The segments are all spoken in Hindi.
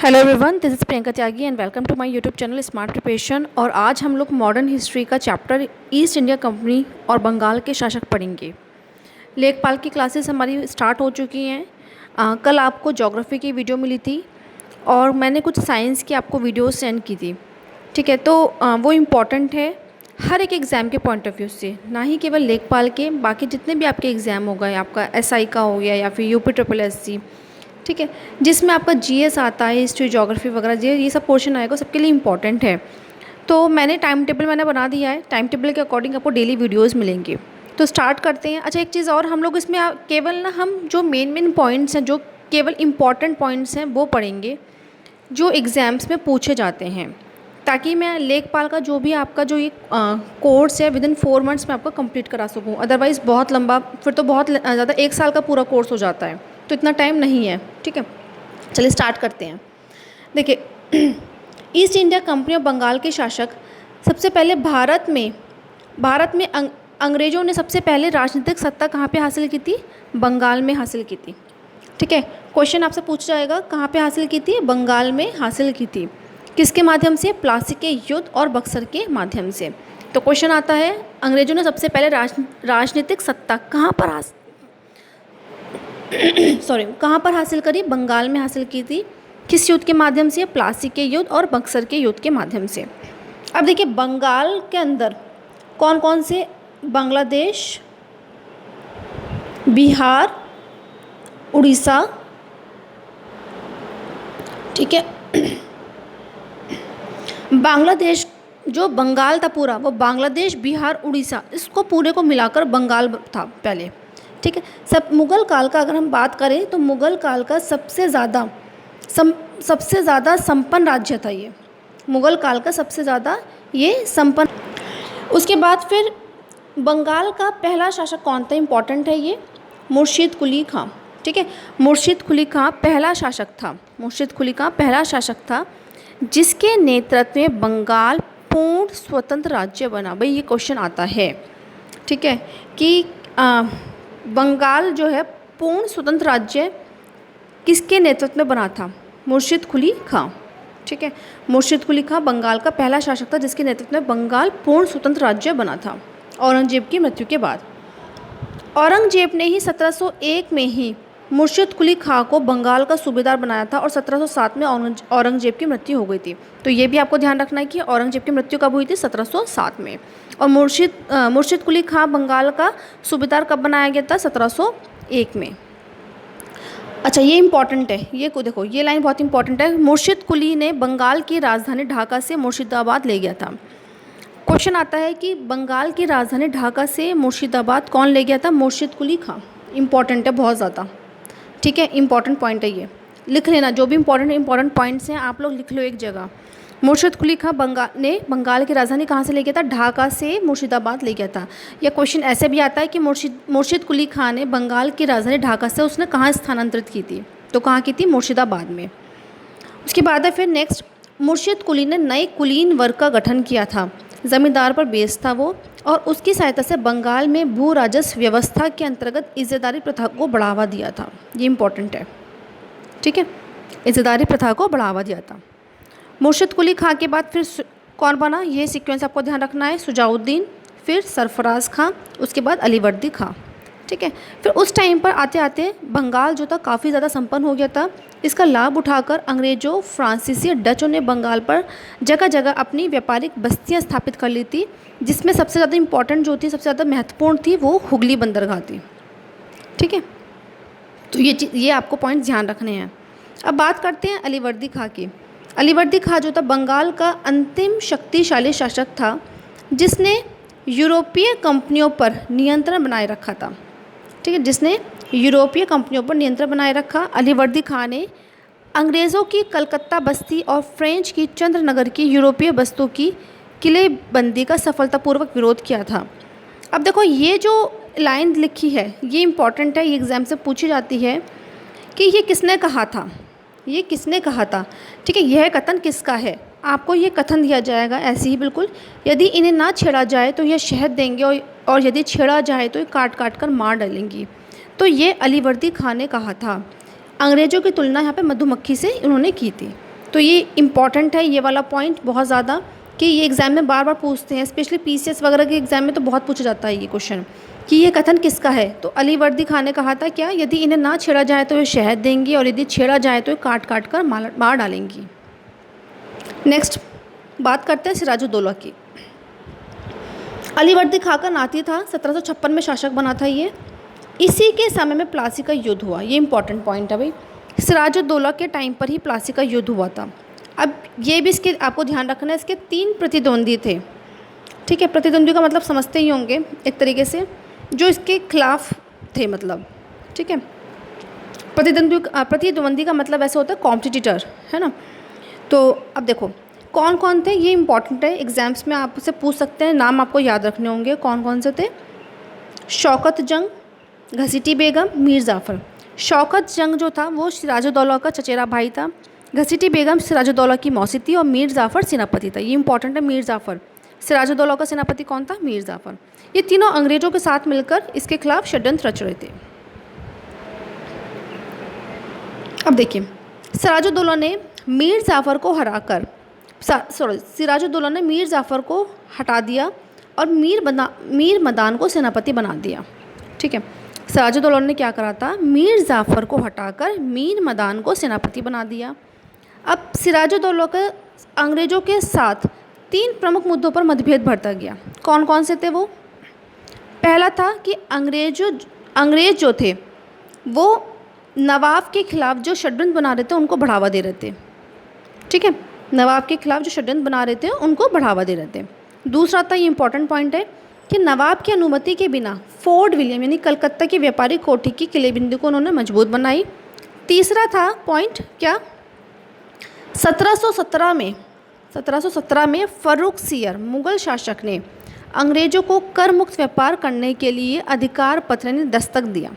Hello everyone, this is Priyanka Tyagi and welcome to my YouTube channel smart preparation. और आज हम लोग मॉडर्न हिस्ट्री का चैप्टर ईस्ट इंडिया कंपनी और बंगाल के शासक पढ़ेंगे। लेखपाल की क्लासेस हमारी स्टार्ट हो चुकी हैं। कल आपको ज्योग्राफी की वीडियो मिली थी और मैंने कुछ साइंस की आपको वीडियोस सेंड की थी। ठीक है, तो वो इम्पॉर्टेंट है हर एक एग्ज़ाम के पॉइंट ऑफ व्यू से, ना ही केवल लेखपाल के, बाकी जितने भी आपके एग्ज़ाम हो गए, आपका एसआई का हो गया या फिर यूपी ट्रिपल एससी, ठीक है, जिसमें आपका जीएस आता है, हिस्ट्री ज्योग्राफी वगैरह ये सब पोर्शन आएगा, सबके लिए इम्पॉर्टेंट है। तो मैंने टाइम टेबल बना दिया है, टाइम टेबल के अकॉर्डिंग आपको डेली वीडियोस मिलेंगे। तो स्टार्ट करते हैं। अच्छा, एक चीज़ और, हम लोग इसमें केवल ना हम जो मेन पॉइंट्स हैं, जो केवल इम्पॉर्टेंट पॉइंट्स हैं वो पढ़ेंगे जो एग्ज़ाम्स में पूछे जाते हैं, ताकि मैं लेखपाल का जो भी आपका जो ये कोर्स है विदिन 4 मंथ्स में आपका कंप्लीट करा सकूँ। अदरवाइज़ बहुत लंबा, फिर तो बहुत ज़्यादा 1 साल का पूरा कोर्स हो जाता है, तो इतना टाइम नहीं है। ठीक है, चलिए स्टार्ट करते हैं। देखिए, ईस्ट इंडिया कंपनी और बंगाल के शासक सबसे पहले भारत में अंग्रेज़ों ने सबसे पहले राजनीतिक सत्ता कहाँ पे हासिल की थी? बंगाल में हासिल की थी। ठीक है, क्वेश्चन आपसे पूछा जाएगा कहाँ पे हासिल की थी? बंगाल में हासिल की थी। किसके माध्यम से? प्लासी के युद्ध और बक्सर के माध्यम से। तो क्वेश्चन आता है, अंग्रेज़ों ने सबसे पहले राजनीतिक सत्ता कहाँ पर कहाँ पर हासिल करी? बंगाल में हासिल की थी। किस युद्ध के माध्यम से? प्लासी के युद्ध और बक्सर के युद्ध के माध्यम से। अब देखिए, बंगाल के अंदर कौन कौन से? बांग्लादेश, बिहार, उड़ीसा, ठीक है। बांग्लादेश, जो बंगाल था पूरा, वो बांग्लादेश, बिहार, उड़ीसा, इसको पूरे को मिलाकर बंगाल था पहले। ठीक है, सब मुग़ल काल का अगर हम बात करें तो मुग़ल काल का सबसे ज़्यादा संपन्न राज्य था ये। मुग़ल काल का सबसे ज़्यादा ये संपन्न। उसके बाद फिर बंगाल का पहला शासक कौन था? इम्पॉर्टेंट है ये, मुर्शिद कुली खां। ठीक है, मुर्शिद कुली खां पहला शासक था। मुर्शिद कुली खां पहला शासक था जिसके नेतृत्व में बंगाल पूर्ण स्वतंत्र राज्य बना। भाई ये क्वेश्चन आता है, ठीक है, कि बंगाल जो है पूर्ण स्वतंत्र राज्य किसके नेतृत्व में बना था? मुर्शिद कुली खां। ठीक है, मुर्शिद कुली खां बंगाल का पहला शासक था जिसके नेतृत्व में बंगाल पूर्ण स्वतंत्र राज्य बना था औरंगजेब की मृत्यु के बाद। औरंगजेब ने ही 1701 में ही मुर्शिद कुली खां को बंगाल का सूबेदार बनाया था और 1707 में औरंगजेब की मृत्यु हो गई थी। तो ये भी आपको ध्यान रखना है कि औरंगजेब की मृत्यु कब हुई थी? 1707 में। और मुर्शिद कुली खां बंगाल का सूबेदार कब बनाया गया था? 1701 में। अच्छा, ये इंपॉर्टेंट है, ये को देखो, ये लाइन बहुत इंपॉर्टेंट है। मुर्शिद कुली ने बंगाल की राजधानी ढाका से मुर्शिदाबाद ले गया था। क्वेश्चन आता है कि बंगाल की राजधानी ढाका से मुर्शिदाबाद कौन ले गया था? मुर्शिद कुली खां। इंपॉर्टेंट है बहुत ज़्यादा। ठीक है, इंपॉर्टेंट पॉइंट है, ये लिख लेना। जो भी इंपॉर्टेंट पॉइंट्स हैं आप लोग लिख लो एक जगह। मुर्शिद कुली खां बंगाल की राजधानी कहाँ से ले गया था? ढाका से मुर्शिदाबाद ले गया था। या क्वेश्चन ऐसे भी आता है कि मुर्शिद कुली खां ने बंगाल की राजधानी ढाका से उसने कहाँ स्थानांतरित की थी? तो कहाँ की थी? मुर्शिदाबाद में। उसके बाद है फिर नेक्स्ट, मुर्शिद कुली ने नए कुलीन वर्ग का गठन किया था। ज़मींदार पर बेस था वो, और उसकी सहायता से बंगाल में भू राजस्व व्यवस्था के अंतर्गत इज़्ज़तदारी प्रथा को बढ़ावा दिया था। ये इंपॉर्टेंट है, ठीक है, इज़्ज़तदारी प्रथा को बढ़ावा दिया था। मुर्शिद कुली खां के बाद फिर कौन बना? ये सीक्वेंस आपको ध्यान रखना है। सुजाउद्दीन, फिर सरफराज खां, उसके बाद अलीवर्दी खां। ठीक है, फिर उस टाइम पर आते आते बंगाल जो था काफ़ी ज़्यादा संपन्न हो गया था। इसका लाभ उठाकर अंग्रेज़ों, फ्रांसीसी, डचों ने बंगाल पर जगह जगह अपनी व्यापारिक बस्तियां स्थापित कर ली थी, जिसमें सबसे ज़्यादा इंपॉर्टेंट जो थी, सबसे ज़्यादा महत्वपूर्ण थी, वो हुगली बंदरगाह थी। ठीक है, तो ये आपको पॉइंट ध्यान रखने हैं। अब बात करते हैं अलीवर्दी खां की। अलीवर्दी खां जो था बंगाल का अंतिम शक्तिशाली शासक था जिसने यूरोपीय कंपनियों पर नियंत्रण बनाए रखा था। ठीक है, जिसने यूरोपीय कंपनियों पर नियंत्रण बनाए रखा। अलीवर्दी खां ने अंग्रेज़ों की कलकत्ता बस्ती और फ्रेंच की चंद्रनगर की यूरोपीय बस्तों की किलेबंदी का सफलतापूर्वक विरोध किया था। अब देखो, ये जो लाइन लिखी है ये इंपॉर्टेंट है, ये एग्ज़ाम से पूछी जाती है कि ये किसने कहा था? ये किसने कहा था? ठीक है, यह कथन किसका है? आपको ये कथन दिया जाएगा ऐसे ही बिल्कुल, यदि इन्हें ना छेड़ा जाए तो यह शहद देंगे और यदि छेड़ा जाए तो ये काट काट कर मार डालेंगी। तो ये अलीवर्दी खां ने कहा था। अंग्रेज़ों की तुलना यहाँ पे मधुमक्खी से उन्होंने की थी। तो ये इम्पॉर्टेंट है ये वाला पॉइंट बहुत ज़्यादा, कि ये एग्ज़ाम में बार बार पूछते हैं, स्पेशली पीसीएस वगैरह के एग्ज़ाम में तो बहुत पूछा जाता है ये क्वेश्चन कि ये कथन किसका है। तो अली वर्दी खान ने कहा था क्या, यदि इन्हें ना छेड़ा जाए तो ये शहद देंगी और यदि छेड़ा जाए तो ये काट काट कर मार डालेंगी। नेक्स्ट बात करते हैं सिराजुद्दौला की। अली वर्दी खां का नाती था, 1756 में शासक बना था ये। इसी के समय में प्लासी का युद्ध हुआ, ये इंपॉर्टेंट पॉइंट है भाई। सिराजुद्दौला के टाइम पर ही प्लासी का युद्ध हुआ था। अब ये भी इसके आपको ध्यान रखना है, इसके 3 प्रतिद्वंदी थे, ठीक है। प्रतिद्वंदी का मतलब समझते ही होंगे एक तरीके से, जो इसके खिलाफ थे मतलब, ठीक है। प्रतिद्वंदी का मतलब ऐसे होता है कॉम्पिटिटर, है ना। तो अब देखो कौन कौन थे, ये इंपॉर्टेंट है, एग्जाम्स में आपसे पूछ सकते हैं, नाम आपको याद रखने होंगे कौन कौन से थे। शौकत जंग, घसीटी बेगम, मीर जाफ़र। शौकत जंग जो था वो सिराजुद्दौला का चचेरा भाई था, घसीटी बेगम सिराजुद्दौला की मौसी थी और मीर जाफ़र सेनापति था। ये इंपॉर्टेंट है, मीर जाफ़र। सिराजुद्दौला का सेनापति कौन था, मीर जाफ़र। ये तीनों अंग्रेज़ों के साथ मिलकर इसके खिलाफ षड्यंत्र रच रहे थे। अब देखिए सिराजुद्दौला ने मीर जाफ़र को हराकर सिराजुद्दौला ने मीर जाफ़र को हटा दिया और मीर मदान को सेनापति बना दिया, ठीक है। सिराजुद्दौला ने क्या करा था, मीर जाफ़र को हटाकर मीर मदान को सेनापति बना दिया। अब सिराजुद्दौला के अंग्रेज़ों के साथ 3 प्रमुख मुद्दों पर मतभेद बढ़ता गया। कौन कौन से थे वो? पहला था कि अंग्रेज़ जो थे वो नवाब के खिलाफ जो षड्यंत्र बना रहे थे उनको बढ़ावा दे रहे थे, ठीक है। नवाब के खिलाफ जो षड्यंत्र बना रहे थे उनको बढ़ावा दे रहे थे। दूसरा था, ये इंपॉर्टेंट पॉइंट है, कि नवाब की अनुमति के बिना फोर्ट विलियम यानी कलकत्ता की व्यापारी कोठी की किलेबंदी को उन्होंने मजबूत बनाई। तीसरा था पॉइंट क्या, 1717 में फर्रुख सियर मुग़ल शासक ने अंग्रेज़ों को कर मुक्त व्यापार करने के लिए अधिकार पत्र यानी दस्तक दिया।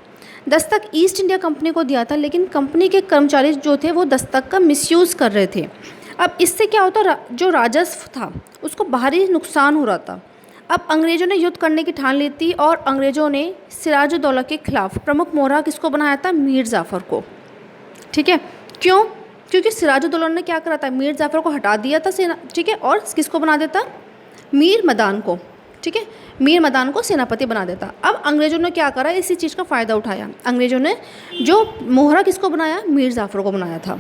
दस्तक ईस्ट इंडिया कंपनी को दिया था, लेकिन कंपनी के कर्मचारी जो थे वो दस्तक का मिसयूज़ कर रहे थे। अब इससे क्या होता, जो राजस्व था उसको बाहरी नुकसान हो रहा था। अब अंग्रेज़ों ने युद्ध करने की ठान ली थी और अंग्रेज़ों ने सिराजुद्दौला के खिलाफ प्रमुख मोहरा किसको बनाया था, मीर जाफ़र को, ठीक है। क्यों? क्योंकि सिराजुद्दौला ने क्या करा था, मीर जाफ़र को हटा दिया था ठीक है, और किसको बना देता, मीर मदान को, ठीक है, मीर मदान को सेनापति बना देता। अब अंग्रेज़ों ने क्या करा, इसी चीज़ का फ़ायदा उठाया। अंग्रेज़ों ने जो मोहरा किसको बनाया, मीर जाफ़र को बनाया था।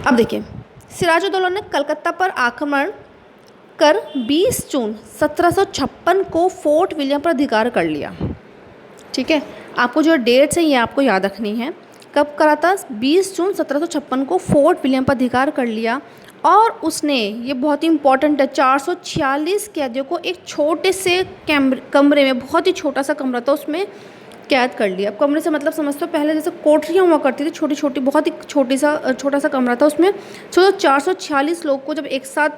अब देखिए सिराजुद्दौला ने कलकत्ता पर आक्रमण कर 20 जून 1756 को फोर्ट विलियम पर अधिकार कर लिया, ठीक है। आपको जो डेट्स हैं ये आपको याद रखनी है, कब करा था, 20 जून 1756 को फोर्ट विलियम पर अधिकार कर लिया। और उसने, ये बहुत ही इंपॉर्टेंट है, 446 कैदियों को एक छोटे से कमरे में, बहुत ही छोटा सा कमरा था उसमें कैद कर लिया। अब कमरे से मतलब समझते हो, पहले जैसे कोठरियाँ हुआ करती थी छोटी छोटी, बहुत ही छोटा सा कमरा था, उसमें सोचो 446 लोग को जब एक साथ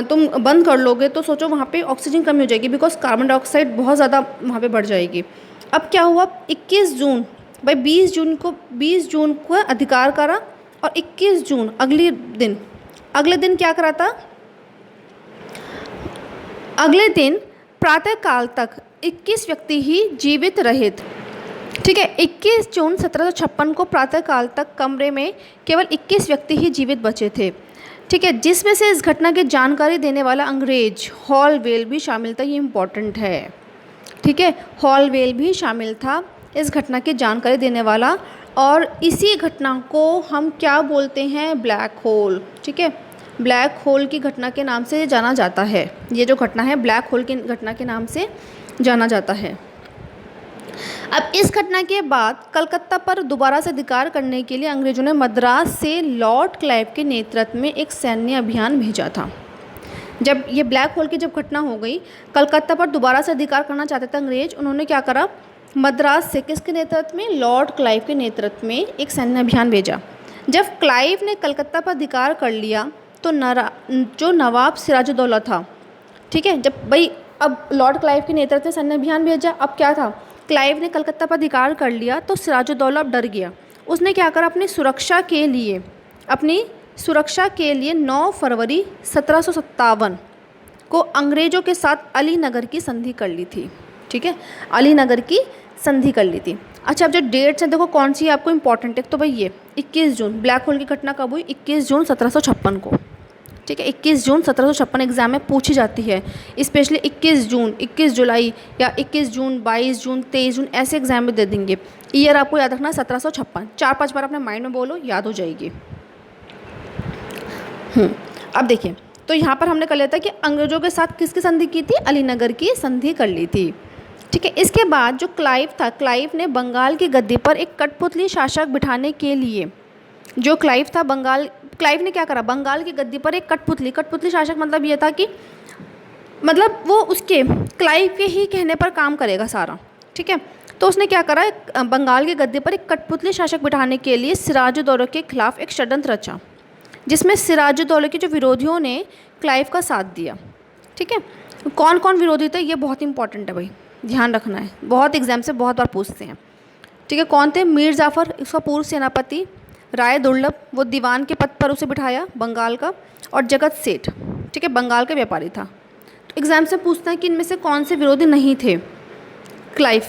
तुम बंद कर लोगे तो सोचो वहाँ पे ऑक्सीजन कमी हो जाएगी, बिकॉज कार्बन डाइऑक्साइड बहुत ज़्यादा वहाँ पे बढ़ जाएगी। अब क्या हुआ, 21 जून भाई 20 जून को अधिकार करा और 21 जून अगले दिन क्या करा था, अगले दिन प्रातः काल तक 21 व्यक्ति ही जीवित रहे थे, ठीक है। 21 जून 1756 को प्रातः काल तक कमरे में केवल 21 व्यक्ति ही जीवित बचे थे, ठीक है, जिसमें से इस घटना की जानकारी देने वाला अंग्रेज हॉलवेल भी शामिल था। ये इम्पॉर्टेंट है, ठीक है, हॉलवेल भी शामिल था इस घटना की जानकारी देने वाला। और इसी घटना को हम क्या बोलते हैं, ब्लैक होल, ठीक है। ब्लैक होल की घटना के नाम से जाना जाता है, ये जो घटना है ब्लैक होल की घटना के नाम से जाना जाता है। अब इस घटना के बाद कलकत्ता पर दोबारा से अधिकार करने के लिए अंग्रेज़ों ने मद्रास से लॉर्ड क्लाइव के नेतृत्व में एक सैन्य अभियान भेजा था। जब ये ब्लैक होल की जब घटना हो गई, कलकत्ता पर दोबारा से अधिकार करना चाहते थे अंग्रेज, उन्होंने क्या करा, मद्रास से किसके नेतृत्व में, लॉर्ड क्लाइव के नेतृत्व में एक सैन्य अभियान भेजा। जब क्लाइव ने कलकत्ता पर अधिकार कर लिया तो जो नवाब सिराजुद्दौला था, ठीक है, जब भाई अब लॉर्ड क्लाइव के नेतृत्व में सैन्य अभियान भेजा, अब क्या था, क्लाइव ने कलकत्ता पर अधिकार कर लिया तो सिराजुद्दौला अब डर गया। उसने क्या करा, अपनी सुरक्षा के लिए 9 फरवरी 1757 को अंग्रेज़ों के साथ अलीनगर की संधि कर ली थी, ठीक है, अलीनगर की संधि कर ली थी। अच्छा, अब जो डेट्स हैं देखो कौन सी आपको इंपॉर्टेंट है, तो भाई ये 21 जून ब्लैक होल की घटना कब हुई, 21 जून 1756 को, ठीक है। 21 जून 1756 एग्जाम में पूछी जाती है, स्पेशली 21 जून, 21 जुलाई या 21 जून, 22 जून, 23 जून, ऐसे एग्जाम में दे देंगे। ईयर आपको याद रखना 1756, 4-5 बार अपने माइंड में बोलो, याद हो जाएगी। अब देखिए, तो यहाँ पर हमने कर लिया था कि अंग्रेजों के साथ किसकी संधि की थी, अलीनगर की संधि कर ली थी, ठीक है। इसके बाद जो क्लाइव था, क्लाइव ने बंगाल की गद्दी पर एक कठपुतली शासक बिठाने के लिए, जो क्लाइव था क्लाइव ने क्या करा, बंगाल की गद्दी पर एक कठपुतली शासक, मतलब ये था कि मतलब वो उसके क्लाइव के ही कहने पर काम करेगा सारा, ठीक है। तो उसने क्या करा, बंगाल की गद्दी पर एक कठपुतली शासक बिठाने के लिए सिराजुद्दौला के खिलाफ एक षड्यंत्र रचा, जिसमें सिराजुद्दौला के जो विरोधियों ने क्लाइव का साथ दिया, ठीक है। कौन कौन विरोधी थे, ये बहुत इंपॉर्टेंट है भाई, ध्यान रखना है, बहुत एग्जाम से बहुत बार पूछते हैं, ठीक है। कौन थे, मीर जाफ़र, इसका पूर्व सेनापति, राय दुर्लभ, वो दीवान के पद पर उसे बिठाया बंगाल का, और जगत सेठ, ठीक है, बंगाल का व्यापारी था। तो एग्ज़ाम से पूछता है कि इनमें से कौन से विरोधी नहीं थे क्लाइव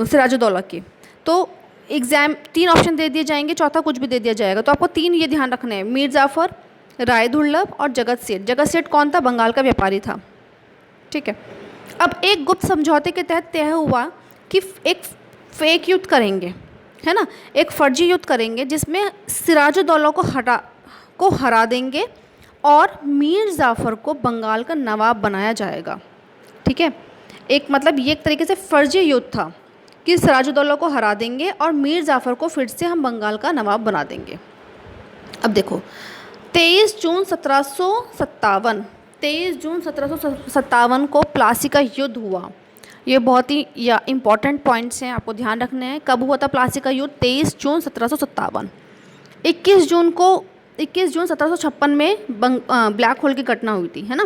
सिराजुद्दौला के। तो एग्ज़ाम 3 ऑप्शन दे दिए जाएंगे, चौथा कुछ भी दे दिया जाएगा। तो आपको 3 ये ध्यान रखना है, मीर जाफ़र, राय दुर्लभ और जगत सेठ। जगत सेठ कौन था, बंगाल का व्यापारी था, ठीक है। अब एक गुप्त समझौते के तहत तय हुआ कि एक फेक युद्ध करेंगे, है ना, एक फर्जी युद्ध करेंगे, जिसमें सिराजुद्दौला को हरा देंगे और मीर जाफ़र को बंगाल का नवाब बनाया जाएगा, ठीक है। एक मतलब ये एक तरीके से फर्जी युद्ध था कि सिराजुद्दौला को हरा देंगे और मीर जाफ़र को फिर से हम बंगाल का नवाब बना देंगे। अब देखो 23 जून 1757 को प्लासी का युद्ध हुआ। ये बहुत ही इम्पॉर्टेंट पॉइंट्स हैं, आपको ध्यान रखने हैं। कब हुआ था प्लासी का युद्ध, 23 जून 1757। 21 जून 1756 में ब्लैक होल की घटना हुई थी, है ना।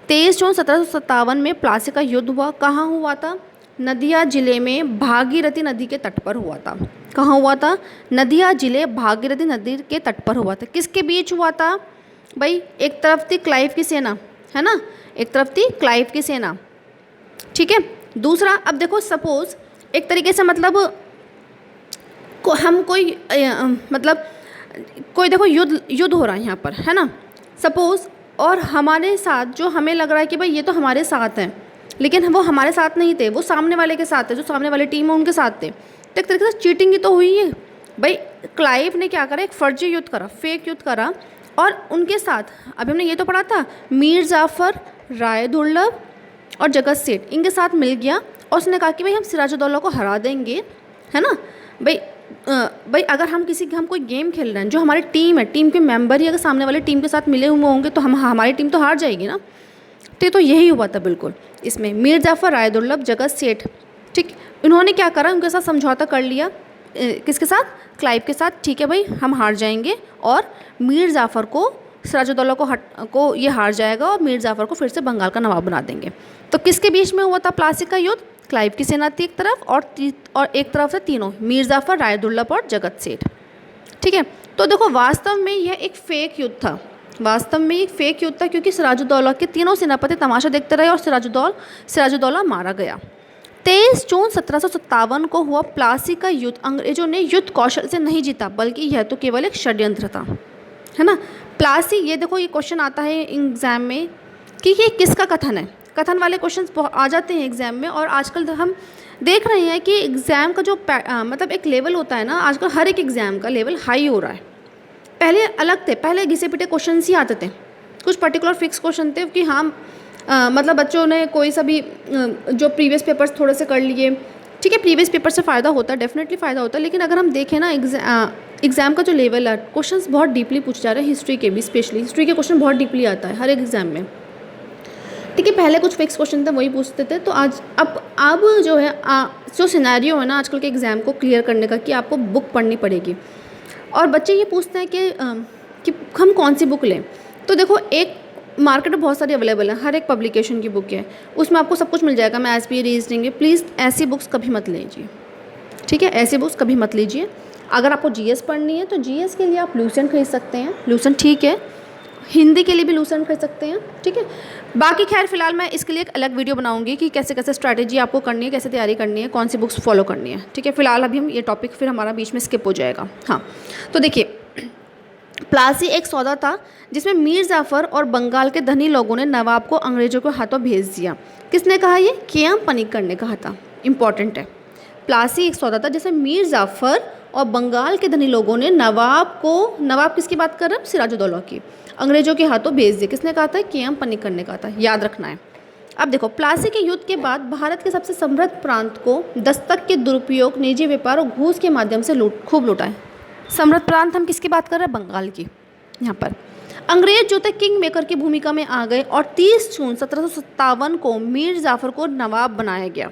23 जून 1757 में प्लासी का युद्ध हुआ। कहाँ हुआ था, नदिया जिले में भागीरथी नदी के तट पर हुआ था। कहाँ हुआ था, नदिया जिले भागीरथी नदी के तट पर हुआ था। किसके बीच हुआ था भाई, एक तरफ थी क्लाइव की सेना, है ना, एक तरफ थी क्लाइव की सेना, ठीक है। दूसरा, अब देखो सपोज एक तरीके से मतलब हम कोई देखो युद्ध हो रहा है यहाँ पर, है ना, सपोज, और हमारे साथ जो हमें लग रहा है कि भाई ये तो हमारे साथ हैं, लेकिन वो हमारे साथ नहीं थे, वो सामने वाले के साथ थे, जो सामने वाली टीम है उनके साथ थे। तो एक तरीके से चीटिंग ही तो हुई है भाई। क्लाइव ने क्या करा, एक फर्जी युद्ध करा, फेक युद्ध करा, और उनके साथ अभी हमने ये तो पढ़ा था, मीर जाफ़र, राय दुर्लभ और जगत सेठ, इनके साथ मिल गया और उसने कहा कि भाई हम सिराजुद्दौला को हरा देंगे, है ना। भाई अगर हम कोई गेम खेल रहे हैं, जो हमारी टीम है, टीम के मेंबर ही अगर सामने वाली टीम के साथ मिले हुए होंगे तो हमारी टीम तो हार जाएगी ना। तो यही हुआ था बिल्कुल इसमें, मीर जाफ़र, राय दुर्लभ, जगत सेठ, ठीक। इन्होंने क्या करा, उनके साथ समझौता कर लिया, किसके साथ, क्लाइव के साथ, ठीक है भाई हम हार जाएंगे और मीर जाफ़र को, सिराजुद्दौला को ये हार जाएगा और मीर जाफ़र को फिर से बंगाल का नवाब बना देंगे। तो किसके बीच में हुआ था प्लासी का युद्ध, क्लाइव की सेना थी एक तरफ और एक तरफ से तीनों, मीर जाफ़र, राय दुर्लभ और जगत सेठ, ठीक है। तो देखो वास्तव में यह एक फेक युद्ध था, क्योंकि सिराजुद्दौला के तीनों सेनापति तमाशा देखते रहे और सिराजुद्दौला मारा गया। 23 जून 1757 को हुआ प्लासी का युद्ध अंग्रेजों ने युद्ध कौशल से नहीं जीता, बल्कि यह तो केवल एक षड्यंत्र था, है ना। प्लासी, ये देखो ये क्वेश्चन आता है एग्ज़ाम में कि ये किसका कथन है। कथन वाले क्वेश्चंस आ जाते हैं एग्ज़ाम में, और आजकल हम देख रहे हैं कि एग्ज़ाम का जो मतलब एक लेवल होता है ना, आजकल हर एक एग्ज़ाम का लेवल हाई हो रहा है। पहले अलग थे, पहले घिसे पिटे क्वेश्चन ही आते थे, कुछ पर्टिकुलर फिक्स क्वेश्चन थे कि हाँ मतलब बच्चों ने कोई सा भी जो प्रीवियस पेपर्स थोड़े से कर लिए, ठीक है, प्रीवियस पेपर से फ़ायदा होता है, डेफिनेटली फ़ायदा होता है। लेकिन अगर हम देखें ना एग्ज़ाम का जो लेवल है, क्वेश्चंस बहुत डीपली पूछे जा रहे हैं, हिस्ट्री के भी, स्पेशली हिस्ट्री के क्वेश्चन बहुत डीपली आता है हर एक एग्ज़ाम में, ठीक है। पहले कुछ फिक्स क्वेश्चन थे वही पूछते थे, तो आज अब जो है जो सिनेरियो है ना आजकल के एग्ज़ाम को क्लियर करने का, कि आपको बुक पढ़नी पड़ेगी। और बच्चे ये पूछते हैं कि हम कौन सी बुक लें। तो देखो एक मार्केट में बहुत सारी अवेलेबल है, हर एक पब्लिकेशन की बुक है, उसमें आपको सब कुछ मिल जाएगा, मैथ्स भी, रीजनिंग भी। प्लीज़ ऐसी बुक्स कभी मत लीजिए, ठीक है, ऐसी बुक्स कभी मत लीजिए। अगर आपको जीएस पढ़नी है तो जीएस के लिए आप लूसेंट खरीद सकते हैं, लूसेंट ठीक है। हिंदी के लिए भी लूसेंट कर सकते हैं, ठीक है। बाकी खैर फिलहाल मैं इसके लिए एक अलग वीडियो बनाऊंगी कि कैसे कैसे स्ट्रैटेजी आपको करनी है, कैसे तैयारी करनी है, कौन सी बुक्स फॉलो करनी है, ठीक है। फिलहाल अभी हम ये टॉपिक फिर हमारा बीच में स्किप हो जाएगा। हाँ, तो देखिए, प्लासी एक सौदा था जिसमें मीर जाफ़र और बंगाल के धनी लोगों ने नवाब को अंग्रेजों के हाथों भेज दिया। किसने कहा? ये के.एम. पनिक्कर ने कहा था। इंपॉर्टेंट है। प्लासी एक सौदा था जिसमें मीर जाफ़र और बंगाल के धनी लोगों ने नवाब किसकी बात कर रहे हैं? सिराजुद्दौला की, अंग्रेजों के हाथों भेज दिए। किसने कहा था? के.एम. पनिक्कर ने कहा था। याद रखना है। अब देखो, प्लासी के युद्ध के बाद भारत के सबसे समृद्ध प्रांत को दस्तक के दुरुपयोग, निजी व्यापार और घूस के माध्यम से खूब लूटा है। समृद्ध प्रांत हम किसकी बात कर रहे हैं? बंगाल की। यहाँ पर अंग्रेज जो थे किंग मेकर की भूमिका में आ गए और 30 जून 1757 को मीर जाफ़र को नवाब बनाया गया,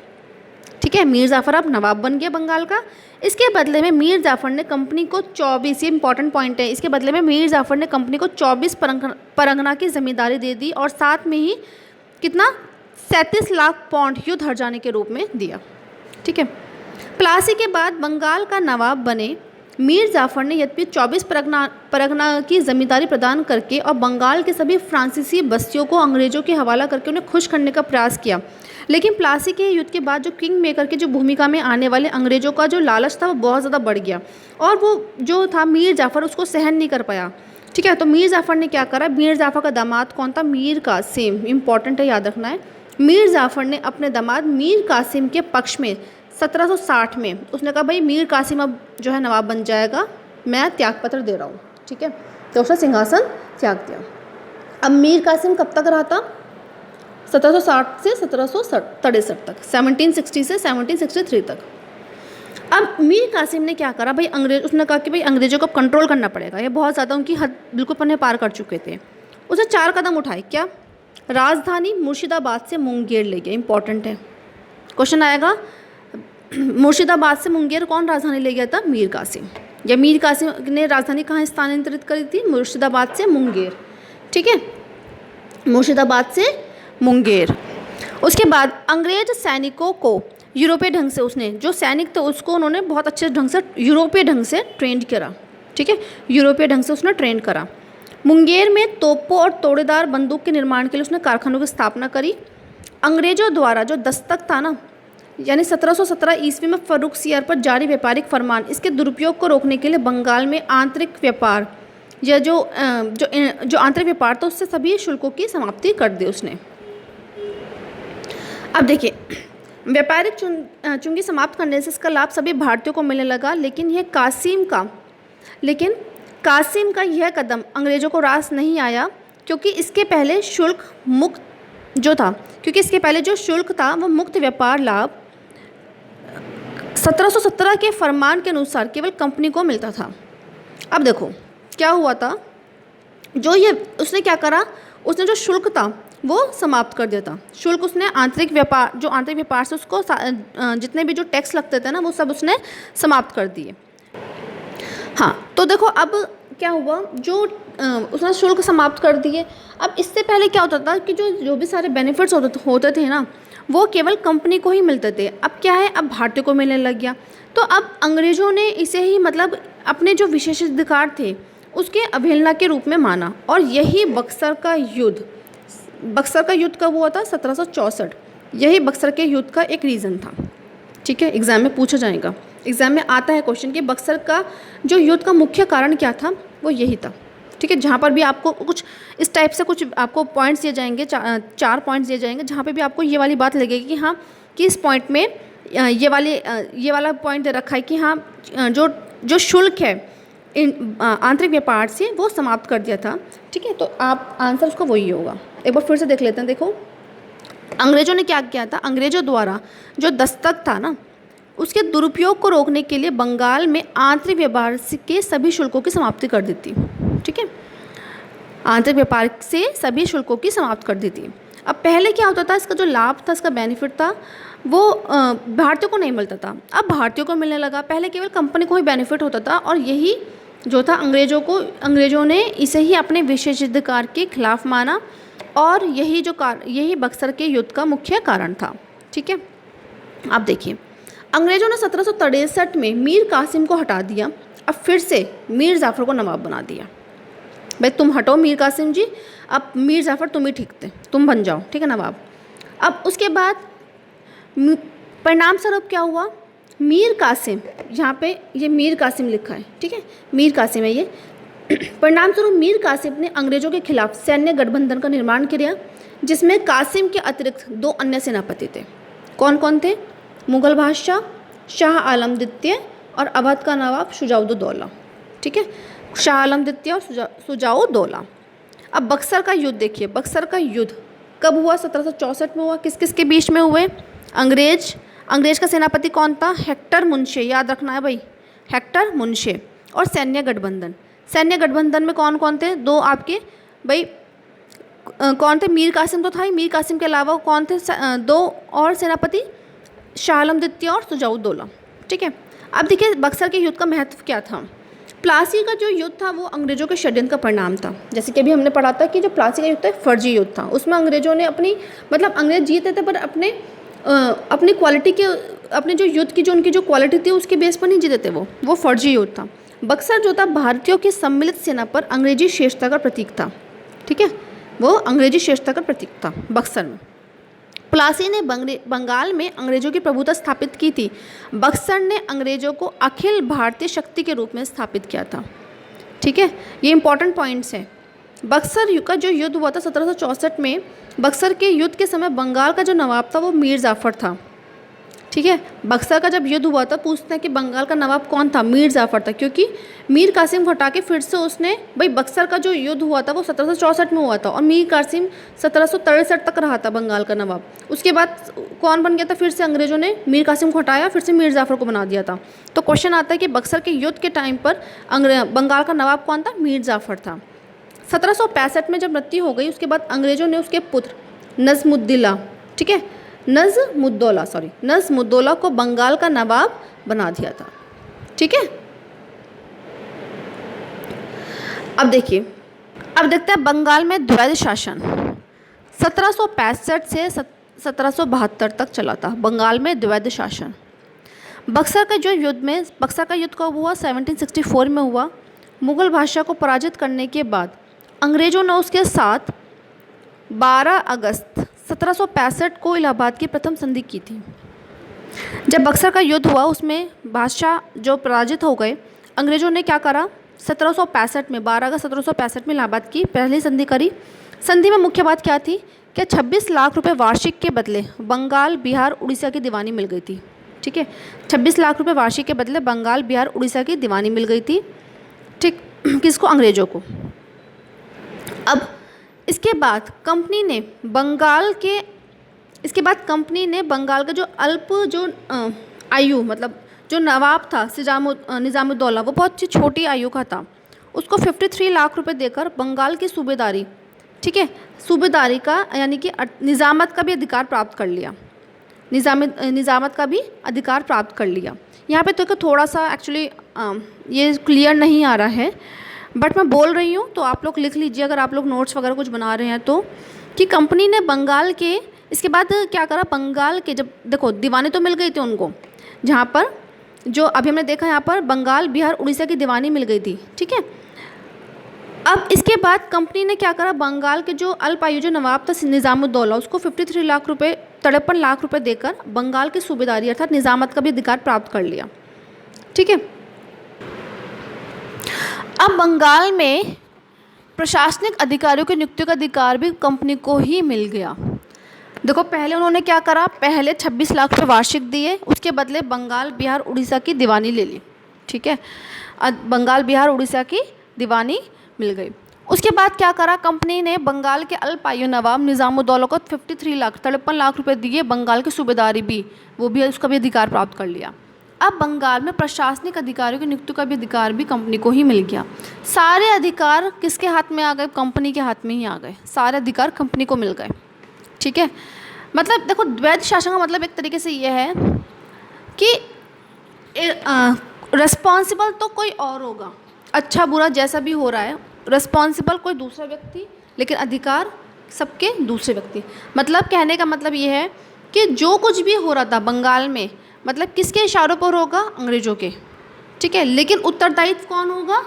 ठीक है। मीर जाफ़र अब नवाब बन गया बंगाल का। इसके बदले में मीर जाफ़र ने कंपनी को 24, ये इंपॉर्टेंट पॉइंट है, इसके बदले में मीर जाफ़र ने कंपनी को 24 परगना की जिम्मेदारी दे दी और साथ में ही कितना 37 लाख पाउंड युद्ध हर जाने के रूप में दिया, ठीक है। प्लासी के बाद बंगाल का नवाब बने मीर जाफ़र ने यद्यपि 24 परगना की ज़मींदारी प्रदान करके और बंगाल के सभी फ्रांसीसी बस्तियों को अंग्रेज़ों के हवाला करके उन्हें खुश करने का प्रयास किया, लेकिन प्लासी के युद्ध के बाद जो किंग मेकर की जो भूमिका में आने वाले अंग्रेज़ों का जो लालच था वो बहुत ज़्यादा बढ़ गया और वो जो था मीर जाफ़र उसको सहन नहीं कर पाया, ठीक है। तो मीर जाफ़र ने क्या करा? मीर जाफ़र का दामाद कौन था? मीर कासिम। इंपॉर्टेंट है, याद रखना है। मीर जाफ़र ने अपने दामाद मीर कासिम के पक्ष में 1760 में उसने कहा भाई मीर कासिम अब जो है नवाब बन जाएगा, मैं त्यागपत्र दे रहा हूँ, ठीक है। तो उसने सिंहासन त्याग दिया। अब मीर कासिम कब तक रहा था? 1760 से 1763 तक, 1760 से 1763 तक। अब मीर कासिम ने क्या करा? भाई उसने कहा कि भाई अंग्रेज़ों को कंट्रोल करना पड़ेगा, ये बहुत ज़्यादा उनकी हद बिल्कुल पन्ने पार कर चुके थे। उसने 4 कदम उठाए। क्या? राजधानी मुर्शिदाबाद से मुंगेर ले गया। इंपॉर्टेंट है, क्वेश्चन आएगा। मुर्शिदाबाद से मुंगेर कौन राजधानी ले गया था? मीर कासिम। या मीर कासिम ने राजधानी कहाँ स्थानांतरित करी थी? मुर्शिदाबाद से मुंगेर, ठीक है। मुर्शिदाबाद से मुंगेर। उसके बाद अंग्रेज सैनिकों को यूरोपीय ढंग से उसने जो सैनिक थे उसको उन्होंने बहुत अच्छे ढंग से यूरोपीय ढंग से ट्रेंड करा, ठीक है। यूरोपीय ढंग से उसने ट्रेंड करा। मुंगेर में तोपों और तोड़ेदार बंदूक के निर्माण के लिए उसने कारखानों की स्थापना करी। अंग्रेजों द्वारा जो दस्तक था ना, यानी 1717 ईस्वी में फर्रुखसियार पर जारी व्यापारिक फरमान, इसके दुरुपयोग को रोकने के लिए बंगाल में आंतरिक व्यापार या जो आंतरिक व्यापार था उससे सभी शुल्कों की समाप्ति कर दी उसने। अब देखिए, व्यापारिक चुंगी समाप्त करने से इसका लाभ सभी भारतीयों को मिलने लगा, लेकिन कासिम का यह कदम अंग्रेजों को रास नहीं आया, क्योंकि इसके पहले जो शुल्क था वो मुक्त व्यापार लाभ 1717 के फरमान के अनुसार केवल कंपनी को मिलता था। अब देखो क्या हुआ था, उसने क्या करा? उसने जो शुल्क था वो समाप्त कर दिया था। शुल्क उसने आंतरिक व्यापार से उसको जितने भी जो टैक्स लगते थे ना वो सब उसने समाप्त कर दिए। हाँ, तो देखो अब क्या हुआ, उसने शुल्क समाप्त कर दिए। अब इससे पहले क्या होता था कि जो भी सारे बेनिफिट्स होते थे ना वो केवल कंपनी को ही मिलते थे। अब क्या है, अब भारतीयों को मिलने लग गया। तो अब अंग्रेज़ों ने इसे ही मतलब अपने जो विशेषाधिकार थे उसके अवहेलना के रूप में माना, और यही बक्सर का युद्ध कब हुआ था? 1764। यही बक्सर के युद्ध का एक रीज़न था, ठीक है। एग्ज़ाम में पूछा जाएगा, एग्ज़ाम में आता है क्वेश्चन कि बक्सर का जो युद्ध का मुख्य कारण क्या था? वो यही था, ठीक है। जहाँ पर भी आपको कुछ इस टाइप से कुछ आपको पॉइंट्स दिए जाएंगे, 4 पॉइंट्स दिए जाएंगे, जहाँ पे भी आपको ये वाली बात लगेगी कि हाँ कि इस पॉइंट में ये वाला पॉइंट दे रखा है कि हाँ जो शुल्क है आंतरिक व्यापार से वो समाप्त कर दिया था, ठीक है। तो आप आंसर उसका वही होगा। एक बार फिर से देख लेते हैं। देखो, अंग्रेज़ों ने क्या किया था? अंग्रेज़ों द्वारा जो दस्तक था ना उसके दुरुपयोग को रोकने के लिए बंगाल में आंतरिक व्यापार के सभी शुल्कों की समाप्ति कर दी थी, ठीक है। आंतरिक व्यापार से सभी शुल्कों की समाप्त कर दी थी। अब पहले क्या होता था, इसका जो लाभ था, इसका बेनिफिट था वो भारतीयों को नहीं मिलता था, अब भारतीयों को मिलने लगा। पहले केवल कंपनी को ही बेनिफिट होता था, और यही जो था अंग्रेज़ों ने इसे ही अपने विशेषाधिकार के खिलाफ माना, और यही बक्सर के युद्ध का मुख्य कारण था, ठीक है। अब देखिए, अंग्रेज़ों ने 1763 में मीर कासिम को हटा दिया, अब फिर से मीर जाफ़र को नवाब बना दिया। भाई तुम हटो मीर कासिम जी, अब मीर जाफ़र तुम ही ठीक थे, तुम बन जाओ, ठीक है नवाब। अब उसके बाद परिणाम स्वरूप क्या हुआ, मीर कासिम, यहाँ पे ये मीर कासिम लिखा है, ठीक है, मीर कासिम है ये। परिणाम स्वरूप मीर कासिम ने अंग्रेजों के खिलाफ सैन्य गठबंधन का निर्माण किया, जिसमें कासिम के अतिरिक्त 2 अन्य सेनापति थे। कौन कौन थे? मुगल बादशाह शाह आलम द्वितीय और अवध का नवाब शुजाउद्दौला, ठीक है, शाह आलम द्वितीय और शुजाउद्दौला। अब बक्सर का युद्ध देखिए, बक्सर का युद्ध कब हुआ? 1764 में हुआ। किस किस के बीच में हुए? अंग्रेज का सेनापति कौन था? हेक्टर मुंशे, याद रखना है भाई, हेक्टर मुंशे। और सैन्य गठबंधन में कौन कौन थे? 2 आपके भाई कौन थे? मीर कासिम तो था ही, मीर कासिम के अलावा कौन थे? 2 और सेनापति, शाह आलम द्वितीय और शुजाउद्दौला, ठीक है। अब देखिए बक्सर के युद्ध का महत्व क्या था। प्लासी का जो युद्ध था वो अंग्रेजों के षड्यंत्र का परिणाम था। जैसे कि अभी हमने पढ़ा था कि जो प्लासी का युद्ध था फर्जी युद्ध था, उसमें अंग्रेजों ने अंग्रेज जीते थे पर अपनी क्वालिटी के, अपने जो युद्ध की जो उनकी जो क्वालिटी थी उसके बेस पर नहीं जीते थे, वो फर्जी युद्ध था। बक्सर जो था भारतीयों की सम्मिलित सेना पर अंग्रेजी श्रेष्ठता का प्रतीक था, ठीक है, वो अंग्रेजी श्रेष्ठता का प्रतीक था बक्सर में। प्लासी ने बंगाल में अंग्रेजों की प्रभुता स्थापित की थी। बक्सर ने अंग्रेजों को अखिल भारतीय शक्ति के रूप में स्थापित किया था, ठीक है, ये इंपॉर्टेंट पॉइंट्स हैं। बक्सर का जो युद्ध हुआ था 1764 में, बक्सर के युद्ध के समय बंगाल का जो नवाब था वो मीर जाफ़र था, ठीक है। बक्सर का जब युद्ध हुआ था पूछते हैं कि बंगाल का नवाब कौन था? मीर जाफ़र था, क्योंकि मीर कासिम को हटा के फिर से उसने भाई बक्सर का जो युद्ध हुआ था वो 1764 में हुआ था और मीर कासिम 1763 तक रहा था बंगाल का नवाब। उसके बाद कौन बन गया था? फिर से अंग्रेजों ने मीर कासिम को हटाया, फिर से मीर जाफ़र को बना दिया था। तो क्वेश्चन आता है कि बक्सर के युद्ध के टाइम पर बंगाल का नवाब कौन था? मीर जाफ़र था। 1765 में जब मृत्यु हो गई उसके बाद अंग्रेजों ने उसके पुत्र नज़मुद्दौला, ठीक है, नज़मुद्दौला को बंगाल का नवाब बना दिया था, ठीक है। अब देखिए, अब देखते हैं बंगाल में द्वैध शासन 1765 से 1772 तक चला था। बंगाल में द्वैध शासन। बक्सर का युद्ध कब हुआ? 1764 में हुआ। मुगल बादशाह को पराजित करने के बाद अंग्रेजों ने उसके साथ 12 अगस्त 1765 को इलाहाबाद की प्रथम संधि की थी। जब बक्सर का युद्ध हुआ उसमें बादशाह जो पराजित हो गए, अंग्रेजों ने क्या करा? 1765 में 12 अगस्त 1765 में इलाहाबाद की पहली संधि करी। संधि में मुख्य बात क्या थी कि 26 लाख रुपए वार्षिक के बदले बंगाल, बिहार, उड़ीसा की दीवानी मिल गई थी, ठीक है। 26 लाख रुपए वार्षिक के बदले बंगाल, बिहार, उड़ीसा की दीवानी मिल गई थी, ठीक, किसको? अंग्रेजों को। अब इसके बाद कंपनी ने बंगाल का जो आयु जो नवाब था निज़ामुद्दौला, वो बहुत छोटी आयु का था, उसको 53 लाख रुपए देकर बंगाल की सूबेदारी, ठीक है, सूबेदारी का यानी कि निज़ामत का भी अधिकार प्राप्त कर लिया। निज़ामत का भी अधिकार प्राप्त कर लिया। यहाँ पे तो थोड़ा सा एक्चुअली ये क्लियर नहीं आ रहा है, बट मैं बोल रही हूँ तो आप लोग लिख लीजिए अगर आप लोग नोट्स वगैरह कुछ बना रहे हैं तो, कि कंपनी ने बंगाल के इसके बाद क्या करा? बंगाल के जब देखो दीवानी तो मिल गई थी उनको, जहाँ पर जो अभी हमने देखा यहाँ पर बंगाल, बिहार, उड़ीसा की दीवानी मिल गई थी, ठीक है। अब इसके बाद कंपनी ने क्या करा? बंगाल के जो अल्पायु जो नवाब था निज़ामुद्दौला, उसको 53 लाख रुपए 53 लाख रुपए देकर बंगाल की सूबेदारी अर्थात निज़ामत का भी अधिकार प्राप्त कर लिया, ठीक है। अब बंगाल में प्रशासनिक अधिकारियों की नियुक्ति का अधिकार भी कंपनी को ही मिल गया। देखो पहले उन्होंने क्या करा? पहले 26 लाख रुपये वार्षिक दिए, उसके बदले बंगाल, बिहार, उड़ीसा की दीवानी ले ली, ठीक है। बंगाल, बिहार, उड़ीसा की दीवानी मिल गई। उसके बाद क्या करा? कंपनी ने बंगाल के अल्पायु नवाब निज़ामुद्दौला को 53 लाख रुपये दिए, बंगाल की सूबेदारी भी, वो भी उसका भी अधिकार प्राप्त कर लिया। अब बंगाल में प्रशासनिक अधिकारियों की नियुक्ति का भी अधिकार भी कंपनी को ही मिल गया। सारे अधिकार किसके हाथ में आ गए? कंपनी के हाथ में ही आ गए, सारे अधिकार कंपनी को मिल गए, ठीक है। मतलब देखो द्वैध शासन का मतलब एक तरीके से ये है कि रिस्पॉन्सिबल तो कोई और होगा, अच्छा बुरा जैसा भी हो रहा है, रिस्पॉन्सिबल कोई दूसरा व्यक्ति, लेकिन अधिकार सबके दूसरे व्यक्ति। मतलब कहने का मतलब ये है कि जो कुछ भी हो रहा था बंगाल में, मतलब किसके इशारों पर होगा? अंग्रेजों के, ठीक है, लेकिन उत्तरदायित्व कौन होगा?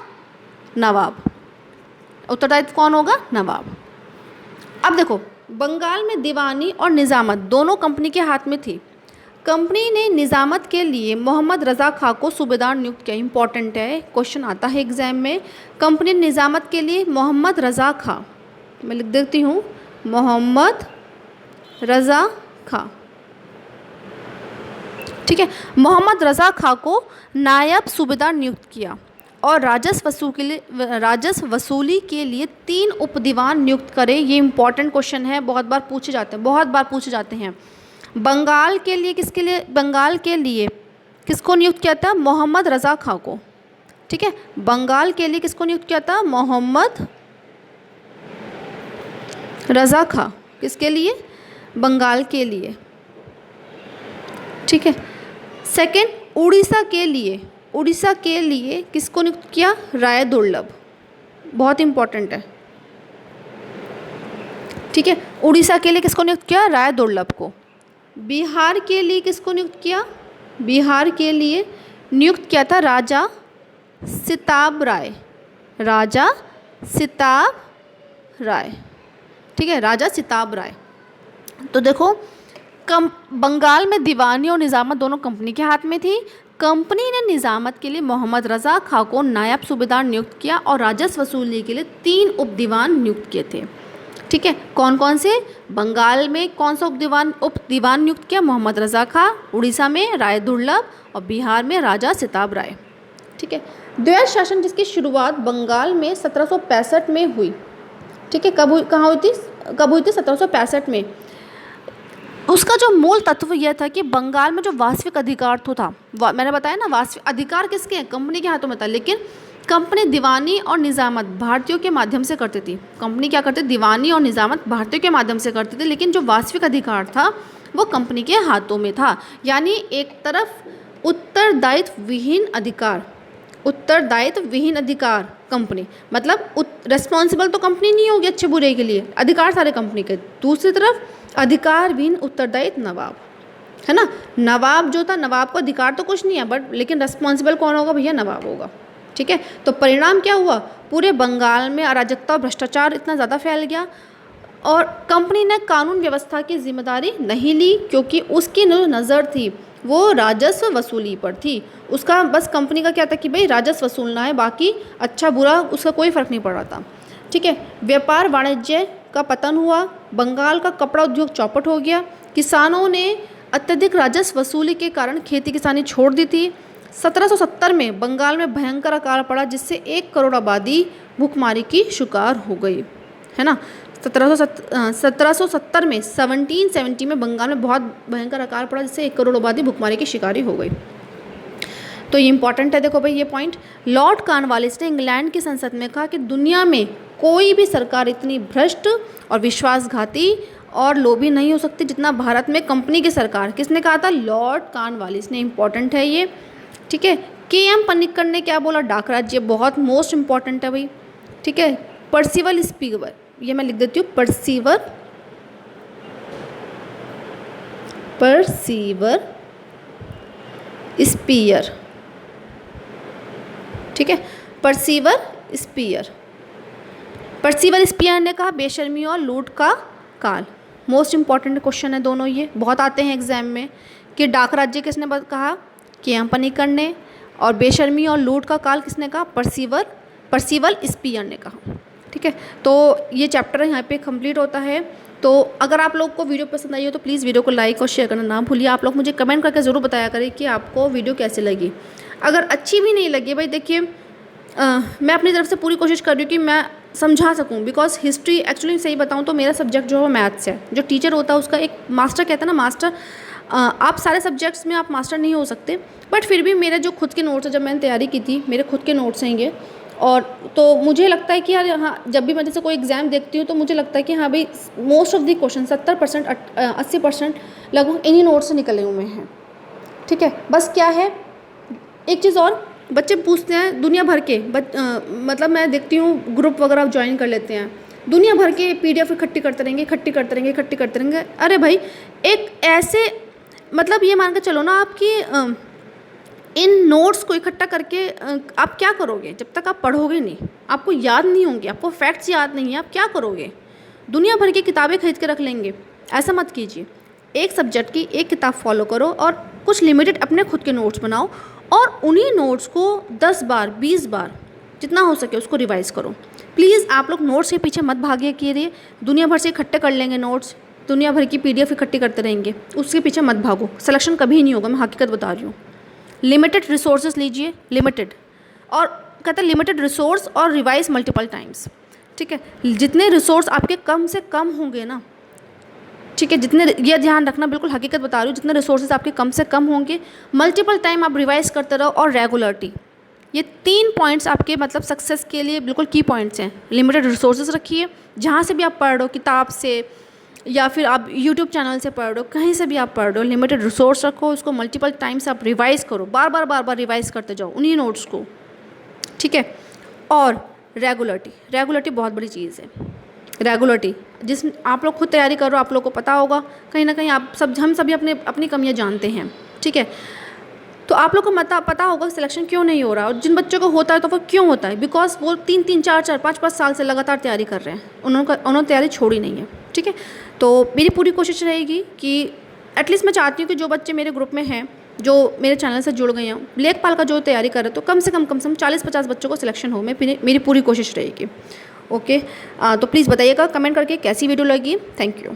नवाब। उत्तरदायित्व कौन होगा? नवाब। अब देखो, बंगाल में दीवानी और निज़ामत दोनों कंपनी के हाथ में थी। कंपनी ने निज़ामत के लिए मोहम्मद रज़ा खां को सूबेदार नियुक्त किया। इंपॉर्टेंट है, क्वेश्चन आता है एग्जाम में। कंपनी ने निज़ामत के लिए मोहम्मद रज़ा खां, मैं लिख देती हूँ, मोहम्मद रज़ा खां, ठीक है, मोहम्मद रज़ा खां को नायब सूबेदार नियुक्त किया और राजस्व वसूली के लिए 3 उपदीवान नियुक्त करे। ये इंपॉर्टेंट क्वेश्चन है, बहुत बार पूछे जाते हैं। बंगाल के लिए किसको नियुक्त किया था? मोहम्मद रज़ा खां को, ठीक है। बंगाल के लिए किसको नियुक्त किया था? मोहम्मद रज़ा खां। किसके लिए? बंगाल के लिए, ठीक है। सेकंड, उड़ीसा के लिए किसको नियुक्त किया? राय दुर्लभ, बहुत इंपॉर्टेंट है, ठीक है। उड़ीसा के लिए किसको नियुक्त किया? राय दुर्लभ को। बिहार के लिए किसको नियुक्त किया? बिहार के लिए नियुक्त किया था राजा सिताब राय, ठीक है, राजा सिताब राय। तो देखो, बंगाल में दीवानी और निज़ामत दोनों कंपनी के हाथ में थी। कंपनी ने निज़ामत के लिए मोहम्मद रज़ा खां को नायब सूबेदार नियुक्त किया और राजस्व वसूली के लिए 3 उपदीवान नियुक्त किए थे, ठीक है। कौन कौन से? बंगाल में कौन सा उपदीवान नियुक्त किया? मोहम्मद रज़ा खां। उड़ीसा में राय दुर्लभ और बिहार में राजा सिताब राय, ठीक है। द्वैत शासन जिसकी शुरुआत बंगाल में 1765 में हुई, ठीक है। कब हुई थी? 1765 में। उसका जो मूल तत्व यह था कि बंगाल में जो वास्तविक अधिकार था, मैंने बताया ना, वास्तविक अधिकार किसके हैं? कंपनी के हाथों में था। लेकिन कंपनी दीवानी और निज़ामत भारतीयों के माध्यम से करती थी। कंपनी क्या करती? दीवानी और निज़ामत भारतीयों के माध्यम से करती थी, लेकिन जो वास्तविक अधिकार था वो कंपनी के हाथों में था। यानी एक तरफ उत्तरदायित्व विहीन अधिकार कंपनी, मतलब रेस्पॉन्सिबल तो कंपनी नहीं होगी अच्छे बुरे के लिए, अधिकार सारे कंपनी के। दूसरी तरफ अधिकार विहीन उत्तरदायित्व नवाब, है ना। नवाब जो था, नवाब को अधिकार तो कुछ नहीं है, बट लेकिन रेस्पॉन्सिबल कौन होगा भैया? नवाब होगा, ठीक है। तो परिणाम क्या हुआ? पूरे बंगाल में अराजकता और भ्रष्टाचार इतना ज़्यादा फैल गया और कंपनी ने कानून व्यवस्था की जिम्मेदारी नहीं ली, क्योंकि उसकी जो नज़र थी वो राजस्व वसूली पर थी। उसका बस कंपनी का क्या था कि भाई राजस्व वसूलना है, बाकी अच्छा बुरा उसका कोई फ़र्क नहीं पड़ रहा था, ठीक है। व्यापार वाणिज्य का पतन हुआ, बंगाल का कपड़ा उद्योग चौपट हो गया, किसानों ने अत्यधिक राजस्व वसूली के कारण खेती किसानी छोड़ दी थी। 1770 में बंगाल में भयंकर अकाल पड़ा, जिससे 1 करोड़ आबादी भूखमरी की शिकार हो गई, है ना। 1770 में 1770 में बंगाल में बहुत भयंकर अकाल पड़ा, जिससे 1 करोड़ आबादी भूखमरी की शिकारी हो गई। तो ये इंपॉर्टेंट है, देखो भाई ये पॉइंट। लॉर्ड कॉर्नवालिस ने इंग्लैंड की संसद में कहा कि दुनिया में कोई भी सरकार इतनी भ्रष्ट और विश्वासघाती और लोभी नहीं हो सकती जितना भारत में कंपनी की सरकार। किसने कहा था? लॉर्ड कॉर्नवालिस ने। इंपॉर्टेंट है ये, ठीक है। के.एम. पनिक्कर ने क्या बोला? डाक राज्य, बहुत मोस्ट इंपॉर्टेंट है भाई, ठीक है। पर्सिवल स्पीवर, ये मैं लिख देती हूँ, पर्सीवर स्पीयर, ठीक है। पर्सीवर स्पीयर ने कहा बेशर्मी और लूट का काल। मोस्ट इंपॉर्टेंट क्वेश्चन है दोनों, ये बहुत आते हैं एग्जाम में कि डाक राज्य किसने कहा? के.एम. पनिक्कर ने। और बेशर्मी और लूट का काल किसने कहा? पर्सिवल स्पीयर ने कहा, ठीक है। तो ये चैप्टर यहाँ पे कंप्लीट होता है। तो अगर आप लोग को वीडियो पसंद आई हो तो प्लीज़ वीडियो को लाइक और शेयर करना ना भूलिए। आप लोग मुझे कमेंट करके ज़रूर बताया करें कि आपको वीडियो कैसे लगी। अगर अच्छी भी नहीं लगी भाई, देखिए मैं अपनी तरफ से पूरी कोशिश कर रही हूँ कि मैं समझा सकूँ, बिकॉज हिस्ट्री एक्चुअली सही बताऊँ तो मेरा सब्जेक्ट जो है मैथ्स है। जो टीचर होता है उसका एक मास्टर कहता है ना, मास्टर आप सारे सब्जेक्ट्स में आप मास्टर नहीं हो सकते, बट फिर भी मेरे जो खुद के नोट्स है, जब मैंने तैयारी की थी, मेरे खुद के नोट्स हैं ये, और तो मुझे लगता है कि यार हाँ, जब भी मैं जैसे कोई एग्ज़ाम देखती हूँ तो मुझे लगता है कि हाँ भाई मोस्ट ऑफ दी क्वेश्चन 70% 80% लगभग इन्हीं नोट्स से निकले हुए हैं, ठीक है। बस क्या है, एक चीज़ और, बच्चे पूछते हैं दुनिया भर के मतलब मैं देखती हूँ ग्रुप वगैरह ज्वाइन कर लेते हैं, दुनिया भर के PDF इकट्ठी करते रहेंगे। अरे भाई एक ऐसे मतलब ये मान के चलो ना आपकी इन नोट्स को इकट्ठा करके आप क्या करोगे? जब तक आप पढ़ोगे नहीं, आपको याद नहीं होंगे, आपको फैक्ट्स याद नहीं है, आप क्या करोगे? दुनिया भर की किताबें खरीद के रख लेंगे। ऐसा मत कीजिए। एक सब्जेक्ट की एक किताब फॉलो करो और कुछ लिमिटेड अपने खुद के नोट्स बनाओ और उन्हीं नोट्स को 10 बार 20 बार जितना हो सके उसको रिवाइज़ करो। प्लीज़ आप लोग नोट्स के पीछे मत भागिए कि ये दुनिया भर से इकट्ठे कर लेंगे नोट्स, दुनिया भर की PDF इकट्ठी करते रहेंगे, उसके पीछे मत भागो। सिलेक्शन कभी नहीं होगा, मैं हकीकत बता रही हूँ। लिमिटेड रिसोर्सेज लीजिए, लिमिटेड, और कहते हैं लिमिटेड रिसोर्स और रिवाइज मल्टीपल टाइम्स, ठीक है। जितने रिसोर्स आपके कम से कम होंगे ना, ठीक है, जितने, ये ध्यान रखना, बिल्कुल हकीकत बता रही हूँ, जितने रिसोर्सेज आपके कम से कम होंगे, मल्टीपल टाइम आप रिवाइज करते रहो, और रेगुलरिटी, ये 3 पॉइंट्स आपके मतलब सक्सेस के लिए बिल्कुल की पॉइंट्स हैं। लिमिटेड रिसोर्सेज रखिए, जहाँ से भी आप पढ़ रहे हो, किताब से या फिर आप यूट्यूब चैनल से पढ़ रहे हो, कहीं से भी आप पढ़ रहे हो, लिमिटेड रिसोर्स रखो, उसको मल्टीपल टाइम्स आप रिवाइज़ करो, बार बार रिवाइज करते जाओ उन्हीं नोट्स को, ठीक है। और रेगुलरिटी बहुत बड़ी चीज़ है। रेगुलरिटी, जिस आप लोग खुद तैयारी करो, आप लोग को पता होगा कहीं ना कहीं, हम सभी अपनी कमियां जानते हैं, ठीक है। तो आप लोग को पता होगा सिलेक्शन क्यों नहीं हो रहा, और जिन बच्चों को होता है तो वो क्यों होता है, बिकॉज वो 3-3, 4-4, 5-5 साल से लगातार तैयारी कर रहे हैं, उन्होंने तैयारी छोड़ी नहीं है, ठीक है। तो मेरी पूरी कोशिश रहेगी कि एटलीस्ट मैं चाहती हूँ कि जो बच्चे मेरे ग्रुप में हैं, जो मेरे चैनल से जुड़ गए हैं, लेखपाल का जो तैयारी कर रहे हैं, तो कम से कम 40-50 बच्चों को सिलेक्शन हो, मेरी पूरी कोशिश रहेगी। ओके, तो प्लीज़ बताइएगा कमेंट करके कैसी वीडियो लगी। Thank you.